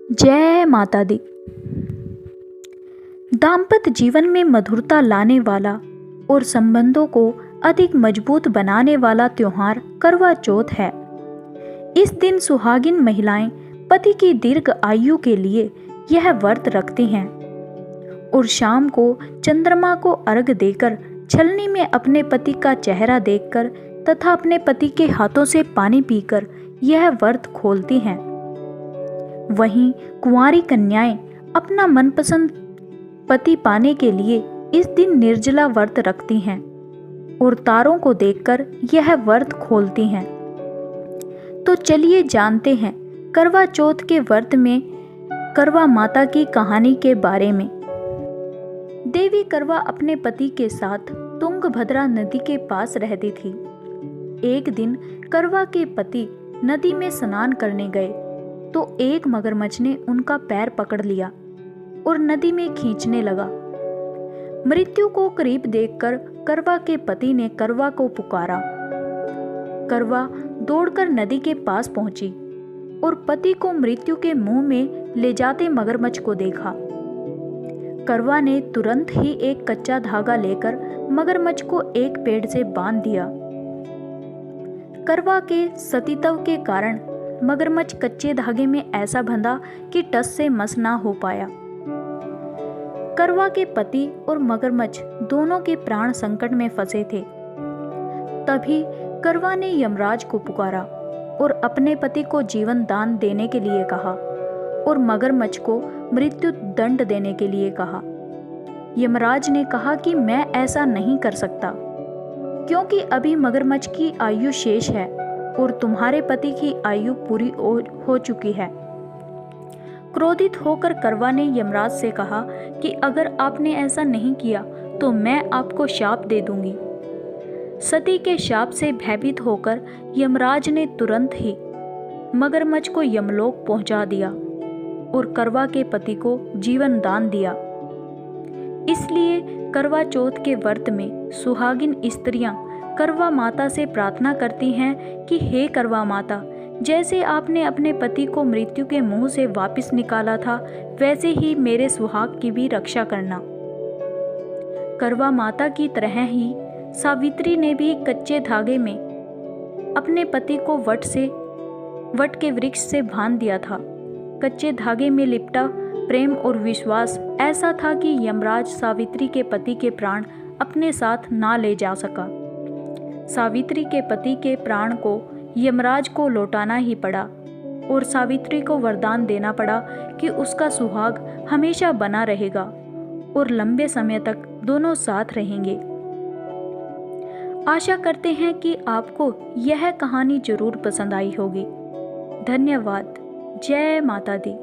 जय माता दी। दाम्पत्य जीवन में मधुरता लाने वाला और संबंधों को अधिक मजबूत बनाने वाला त्योहार करवा चौथ है। इस दिन सुहागिन महिलाएं पति की दीर्घ आयु के लिए यह व्रत रखती हैं और शाम को चंद्रमा को अर्घ देकर छलनी में अपने पति का चेहरा देखकर तथा अपने पति के हाथों से पानी पीकर यह व्रत खोलती हैं। वहीं कुंवारी कन्याएं अपना मनपसंद पति पाने के लिए इस दिन निर्जला व्रत रखती हैं और तारों को देखकर यह व्रत खोलती हैं। तो चलिए जानते हैं करवा चौथ के व्रत में करवा माता की कहानी के बारे में। देवी करवा अपने पति के साथ तुंगभद्रा नदी के पास रहती थी। एक दिन करवा के पति नदी में स्नान करने गए तो एक मगरमच्छ ने उनका पैर पकड़ लिया और नदी में खींचने लगा। मृत्यु को करीब देखकर करवा के पति ने करवा को पुकारा। करवा दौड़कर नदी के पास पहुंची और पति को मृत्यु के मुंह में ले जाते मगरमच्छ को देखा। करवा ने तुरंत ही एक कच्चा धागा लेकर मगरमच्छ को एक पेड़ से बांध दिया। करवा के सतीत्व के कारण मगरमच्छ कच्चे धागे में ऐसा बंधा कि टस से मस ना हो पाया। करवा के पति और मगरमच्छ दोनों के प्राण संकट में फंसे थे। तभी करवा ने यमराज को पुकारा और अपने पति को जीवन दान देने के लिए कहा और मगरमच्छ को मृत्यु दंड देने के लिए कहा। यमराज ने कहा कि मैं ऐसा नहीं कर सकता क्योंकि अभी मगरमच्छ की आयु शेष है और तुम्हारे पति की आयु पूरी हो चुकी है। क्रोधित होकर करवा ने यमराज से कहा कि अगर आपने ऐसा नहीं किया तो मैं आपको शाप दे दूंगी। सती के शाप से भयभीत होकर यमराज ने तुरंत ही मगरमच्छ को यमलोक पहुंचा दिया और करवा के पति को जीवन दान दिया। इसलिए करवा चौथ के व्रत में सुहागिन स्त्रियां करवा माता से प्रार्थना करती हैं कि हे करवा माता, जैसे आपने अपने पति को मृत्यु के मुंह से वापस निकाला था वैसे ही मेरे सुहाग की भी रक्षा करना। करवा माता की तरह ही सावित्री ने भी कच्चे धागे में अपने पति को वट के वृक्ष से बांध दिया था। कच्चे धागे में लिपटा प्रेम और विश्वास ऐसा था कि यमराज सावित्री के पति के प्राण अपने साथ ना ले जा सका। सावित्री के पति के प्राण को यमराज को लौटाना ही पड़ा और सावित्री को वरदान देना पड़ा कि उसका सुहाग हमेशा बना रहेगा और लंबे समय तक दोनों साथ रहेंगे। आशा करते हैं कि आपको यह कहानी जरूर पसंद आई होगी। धन्यवाद। जय माता दी।